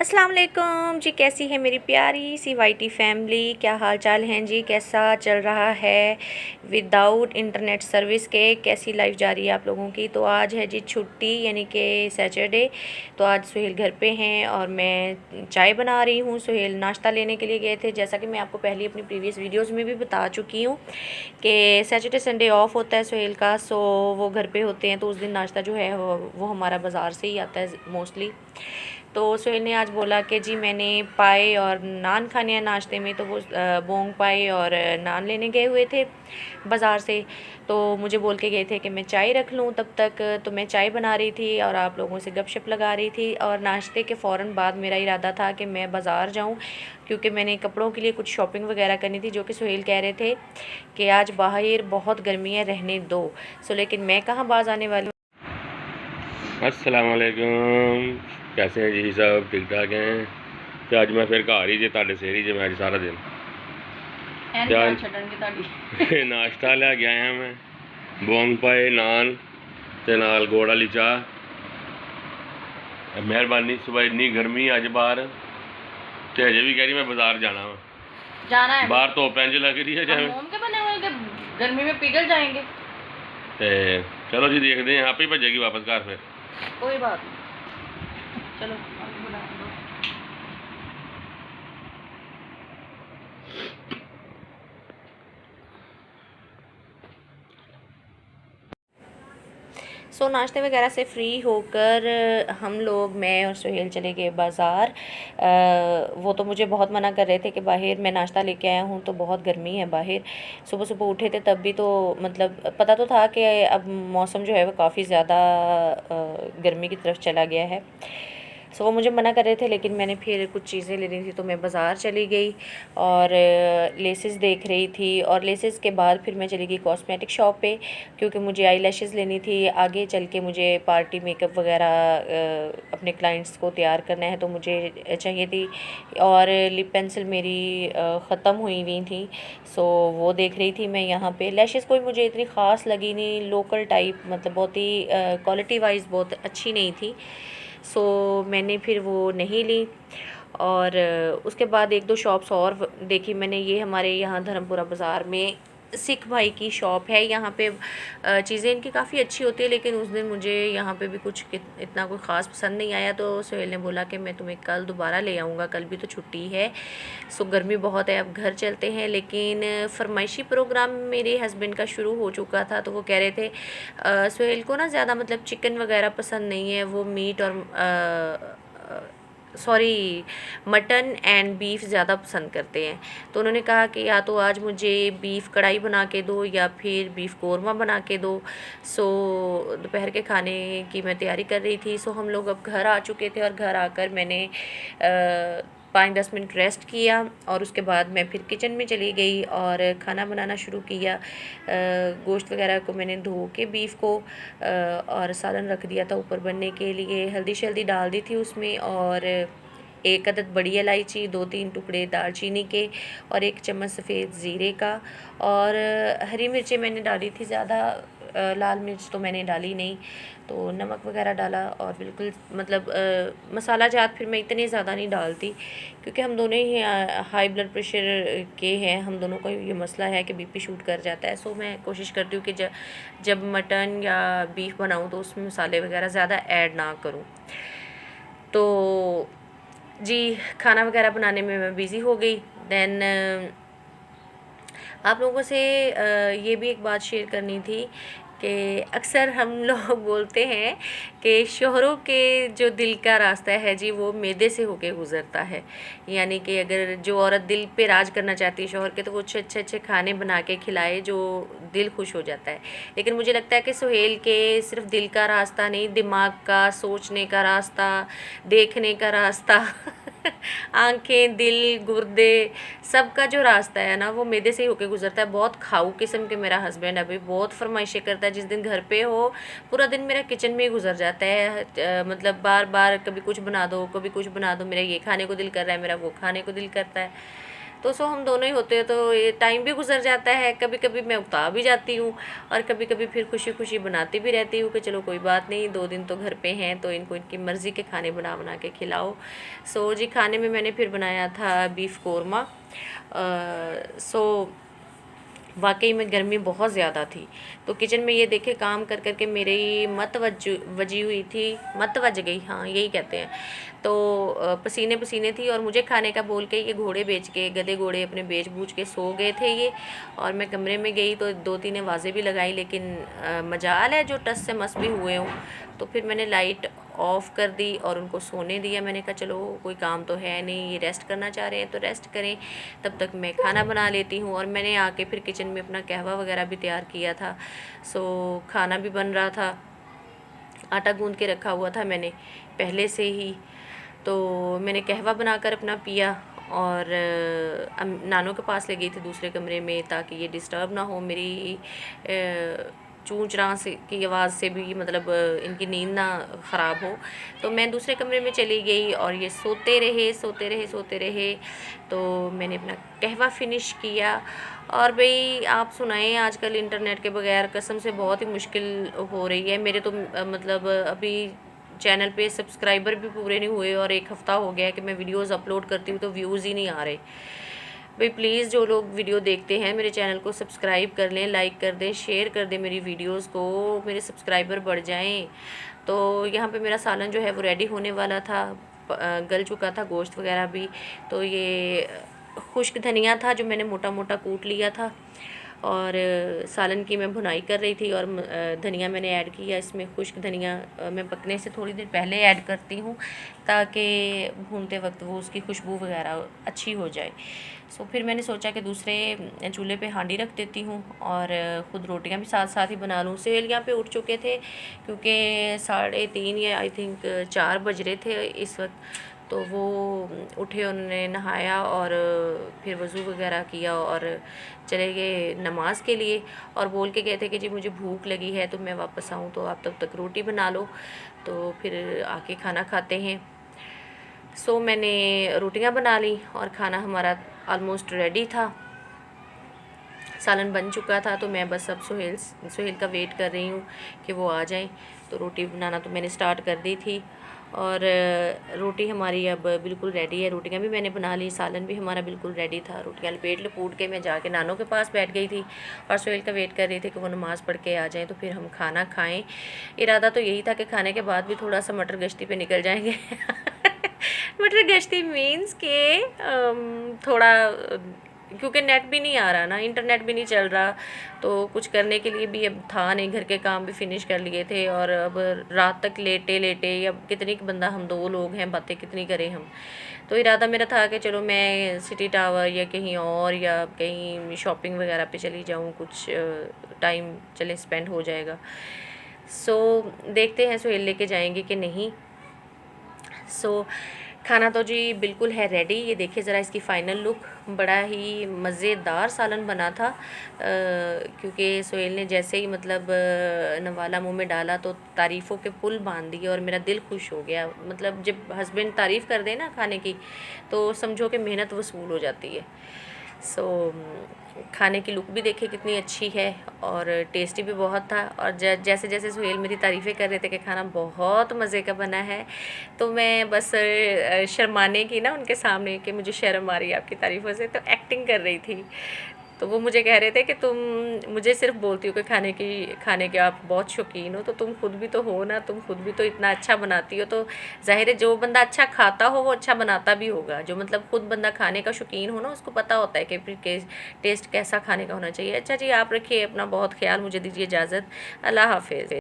अस्सलाम वालेकुम जी। कैसी है मेरी प्यारी सी वाईटी फैमिली, क्या हाल चाल हैं जी? कैसा चल रहा है विदाउट इंटरनेट सर्विस के? कैसी लाइफ जा रही है आप लोगों की? तो आज है जी छुट्टी, यानी कि सैटरडे। तो आज सुहेल घर पे हैं और मैं चाय बना रही हूँ। सुहेल नाश्ता लेने के लिए गए थे, जैसा कि मैं आपको पहले अपनी प्रीवियस वीडियोस में भी बता चुकी हूँ कि सैटरडे संडे ऑफ होता है सुहेल का। सो वो घर पे होते हैं, तो उस दिन नाश्ता जो है वो हमारा बाज़ार से ही आता है मोस्टली। तो सुहेल ने आज बोला कि जी मैंने पाए और नान खाने हैं नाश्ते में, तो वो बोंग पाए और नान लेने गए हुए थे बाज़ार से। तो मुझे बोल के गए थे कि मैं चाय रख लूँ तब तक। तो मैं चाय बना रही थी और आप लोगों से गपशप लगा रही थी, और नाश्ते के फ़ौरन बाद मेरा इरादा था कि मैं बाज़ार जाऊँ, क्योंकि मैंने कपड़ों के लिए कुछ शॉपिंग वगैरह करनी थी, जो कि सुहेल कह रहे थे कि आज बाहर बहुत गर्मी है, रहने दो। सो लेकिन मैं कहाँ बाज़ आने वाली। अस्सलाम वालेकुम, कैसे हैं जी? सब ठीक ठाक हैं? तो अज मैं फिर घर ही जे तुहाडे सिर ही जे मैं अज सारा दिन नाश्ता लै के आया मैं बोंग पाए नान ते नाल गुड़ वाली चाह। मेहरबानी, सुबह इन्नी गर्मी अज बाहर, ते अजे भी कह रही मैं बाजार जाना वा। जाना है बाहर धुप इंज लग रही है हम मोम के बने हुए कि गर्मी में पिघल जाएंगे। ते चलो जी देखते हैं, आप ही भजेगी वापस घर फिर। कोई बात नहीं, चलो आगे बना दो। सो नाश्ते वगैरह से फ़्री होकर हम लोग, मैं और सुहेल चले गए बाज़ार। वो तो मुझे बहुत मना कर रहे थे कि बाहर मैं नाश्ता लेके आया हूँ तो बहुत गर्मी है बाहर। सुबह सुबह उठे थे तब भी, तो मतलब पता तो था कि अब मौसम जो है वो काफ़ी ज़्यादा गर्मी की तरफ चला गया है। सो वो मुझे मना कर रहे थे, लेकिन मैंने फिर कुछ चीज़ें लेनी थी तो मैं बाज़ार चली गई और लेसेस देख रही थी। और लेसेस के बाद फिर मैं चली गई कॉस्मेटिक शॉप पे, क्योंकि मुझे आई लैशेज़ लेनी थी। आगे चल के मुझे पार्टी मेकअप वगैरह अपने क्लाइंट्स को तैयार करना है, तो मुझे चाहिए थी। और लिप पेंसिल मेरी ख़त्म हुई हुई थी, सो वो देख रही थी मैं यहाँ पे। लैशेज़ कोई मुझे इतनी ख़ास लगी नहीं, लोकल टाइप, मतलब बहुत ही क्वालिटी वाइज बहुत अच्छी नहीं थी। सो मैंने फिर वो नहीं ली। और उसके बाद एक दो शॉप्स और देखी मैंने। ये हमारे यहाँ धर्मपुरा बाज़ार में सिख भाई की शॉप है। यहाँ पे चीज़ें इनकी काफ़ी अच्छी होती है, लेकिन उस दिन मुझे यहाँ पे भी कुछ इतना कोई ख़ास पसंद नहीं आया। तो सुहेल ने बोला कि मैं तुम्हें कल दोबारा ले आऊँगा, कल भी तो छुट्टी है। सो गर्मी बहुत है, अब घर चलते हैं। लेकिन फरमाइशी प्रोग्राम मेरे हस्बैंड का शुरू हो चुका था, तो वो कह रहे थे सुहेल को ना ज़्यादा मतलब चिकन वगैरह पसंद नहीं है, वो मीट और सॉरी मटन एंड बीफ ज़्यादा पसंद करते हैं। तो उन्होंने कहा कि या तो आज मुझे बीफ कढ़ाई बना के दो या फिर बीफ कोरमा बना के दो। सो दोपहर के खाने की मैं तैयारी कर रही थी। सो हम लोग अब घर आ चुके थे, और घर आकर मैंने 5-10 मिनट रेस्ट किया, और उसके बाद मैं फिर किचन में चली गई और खाना बनाना शुरू किया। गोश्त वगैरह को मैंने धो के बीफ को और सालन रख दिया था ऊपर बनने के लिए। हल्दी शल्दी डाल दी थी उसमें, और एक अदद बड़ी इलायची, 2-3 टुकड़े दालचीनी के, और 1 चम्मच सफ़ेद ज़ीरे का। और हरी मिर्चें मैंने डाली थी ज़्यादा, लाल मिर्च तो मैंने डाली नहीं। तो नमक वगैरह डाला, और बिल्कुल मतलब मसाला जात फिर मैं इतने ज़्यादा नहीं डालती, क्योंकि हम दोनों ही हाई ब्लड प्रेशर के हैं। हम दोनों को ये मसला है कि बीपी शूट कर जाता है। सो मैं कोशिश करती हूँ कि जब मटन या बीफ बनाऊँ तो उसमें मसाले वगैरह ज़्यादा ऐड ना करूँ। तो जी खाना वगैरह बनाने में मैं बिज़ी हो गई। देन आप लोगों से ये भी एक बात शेयर करनी थी कि अक्सर हम लोग बोलते हैं कि शोहरों के जो दिल का रास्ता है जी, वो मैदे से होके गुज़रता है। यानी कि अगर जो औरत दिल पे राज करना चाहती है शोहर के, तो वो अच्छे अच्छे खाने बना के खिलाए जो दिल खुश हो जाता है। लेकिन मुझे लगता है कि सुहेल के सिर्फ दिल का रास्ता नहीं, दिमाग का, सोचने का रास्ता, देखने का रास्ता आंखें, दिल, गुर्दे, सबका जो रास्ता है ना, वो मैदे से ही होके गुजरता है। बहुत खाऊ किस्म के मेरा हस्बैंड अभी बहुत फरमाइशें करता है। जिस दिन घर पे हो, पूरा दिन मेरा किचन में ही गुजर जाता है। मतलब बार बार कभी कुछ बना दो, कभी कुछ बना दो, मेरा ये खाने को दिल कर रहा है, मेरा वो खाने को दिल करता है। तो सो हम दोनों ही होते हैं, तो ये टाइम भी गुजर जाता है। कभी कभी मैं उकता भी जाती हूँ और कभी कभी फिर खुशी खुशी बनाती भी रहती हूँ कि चलो कोई बात नहीं, 2 दिन तो घर पे हैं तो इनको इनकी मर्ज़ी के खाने बना बना के खिलाओ। सो जी, खाने में मैंने फिर बनाया था बीफ कौरमा। सो वाकई में गर्मी बहुत ज़्यादा थी, तो किचन में ये देखे काम कर कर के मेरी मत वजी हुई थी, मत वज गई, हाँ यही कहते हैं। तो पसीने पसीने थी और मुझे खाने का बोल के ये घोड़े बेच के, गधे घोड़े अपने बेच बूझ के सो गए थे ये। और मैं कमरे में गई तो 2-3 आवाज़ें भी लगाई, लेकिन मजाल है जो टस से मस भी हुए हों। तो फिर मैंने लाइट ऑफ़ कर दी और उनको सोने दिया। मैंने कहा चलो कोई काम तो है नहीं, ये रेस्ट करना चाह रहे हैं तो रेस्ट करें, तब तक मैं खाना बना लेती हूँ। और मैंने आके फिर किचन में अपना कहवा वगैरह भी तैयार किया था। सो खाना भी बन रहा था, आटा गूंद के रखा हुआ था मैंने पहले से ही। तो मैंने कहवा बनाकर अपना पिया और नानों के पास ले गई थी दूसरे कमरे में, ताकि ये डिस्टर्ब ना हो मेरी चूँ चराँ से की आवाज़ से भी, मतलब इनकी नींद ना ख़राब हो। तो मैं दूसरे कमरे में चली गई और ये सोते रहे सोते रहे सोते रहे। तो मैंने अपना कहवा फ़िनिश किया। और भाई आप सुनाएं, आजकल इंटरनेट के बगैर कसम से बहुत ही मुश्किल हो रही है। मेरे तो मतलब अभी चैनल पे सब्सक्राइबर भी पूरे नहीं हुए और 1 हफ़्ता हो गया है कि मैं वीडियोज़ अपलोड करती हूँ तो व्यूज़ ही नहीं आ रहे। भाई प्लीज़ जो लोग वीडियो देखते हैं मेरे चैनल को सब्सक्राइब कर लें, लाइक कर दें, शेयर कर दें मेरी वीडियोज़ को, मेरे सब्सक्राइबर बढ़ जाएं। तो यहाँ पे मेरा सालन जो है वो रेडी होने वाला था, गल चुका था गोश्त वगैरह भी। तो ये खुश्क धनिया था जो मैंने मोटा मोटा कूट लिया था, और सालन की मैं भुनाई कर रही थी और धनिया मैंने ऐड किया इसमें। खुश्क धनिया मैं पकने से थोड़ी देर पहले ऐड करती हूँ ताकि भूनते वक्त वो उसकी खुशबू वगैरह अच्छी हो जाए। सो फिर मैंने सोचा कि दूसरे चूल्हे पे हांडी रख देती हूँ और ख़ुद रोटियाँ भी साथ साथ ही बना लूँ। सेल यहाँ पे उठ चुके थे क्योंकि 3:30 या आई थिंक 4 बज रहे थे इस वक्त। तो वो उठे, उन्होंने नहाया और फिर वज़ू वगैरह किया और चले गए नमाज़ के लिए। और बोल के गए थे कि जी मुझे भूख लगी है तो मैं वापस आऊँ, तो आप तब तक रोटी बना लो, तो फिर आके खाना खाते हैं। सो मैंने रोटियां बना ली और खाना हमारा ऑलमोस्ट रेडी था, सालन बन चुका था। तो मैं बस अब सुहेल का वेट कर रही हूँ कि वो आ जाएं। तो रोटी बनाना तो मैंने स्टार्ट कर दी थी और रोटी हमारी अब बिल्कुल रेडी है। रोटियां भी मैंने बना ली, सालन भी हमारा बिल्कुल रेडी था। रोटियां लपेट के मैं जाके नानों के पास बैठ गई थी और सुहेल का वेट कर रही थी कि वो नमाज़ पढ़ के आ जाएँ तो फिर हम खाना खाएँ। इरादा तो यही था कि खाने के बाद भी थोड़ा सा मटर गश्ती पे निकल जाएंगे मटर गश्ती मीन्स के थोड़ा, क्योंकि नेट भी नहीं आ रहा ना, इंटरनेट भी नहीं चल रहा, तो कुछ करने के लिए भी अब था नहीं, घर के काम भी फिनिश कर लिए थे और अब रात तक लेटे लेटे, अब कितनी बंदा, हम 2 लोग हैं, बातें कितनी करें हम। तो इरादा मेरा था कि चलो मैं सिटी टावर या कहीं और या कहीं शॉपिंग वगैरह पे चली जाऊँ, कुछ टाइम चले स्पेंड हो जाएगा। सो देखते हैं सुहेल लेके जाएंगे कि नहीं। सो खाना तो जी बिल्कुल है रेडी। ये देखिए ज़रा इसकी फ़ाइनल लुक, बड़ा ही मज़ेदार सालन बना था क्योंकि सुहेल ने जैसे ही मतलब नवाला मुंह में डाला तो तारीफ़ों के पुल बांध दिए और मेरा दिल खुश हो गया। मतलब जब हस्बैंड तारीफ़ कर दे ना खाने की तो समझो कि मेहनत वसूल हो जाती है। सो खाने की लुक भी देखिए कितनी अच्छी है और टेस्टी भी बहुत था। और जैसे जैसे सुहेल मेरी तारीफ़ें कर रहे थे कि खाना बहुत मज़े का बना है, तो मैं बस शर्माने की ना उनके सामने कि मुझे शर्म आ रही है आपकी तारीफ़ों से, तो एक्टिंग कर रही थी। तो वो मुझे कह रहे थे कि तुम मुझे सिर्फ बोलती हो कि खाने के आप बहुत शौकीन हो, तो तुम खुद भी तो हो ना, तुम खुद भी तो इतना अच्छा बनाती हो, तो ज़ाहिर है जो बंदा अच्छा खाता हो वो अच्छा बनाता भी होगा। जो मतलब खुद बंदा खाने का शौकीन हो ना, उसको पता होता है कि टेस्ट कैसा खाने का होना चाहिए। अच्छा जी, आप रखिए अपना बहुत ख्याल, मुझे दीजिए इजाज़त, अल्लाह हाफ़िज़।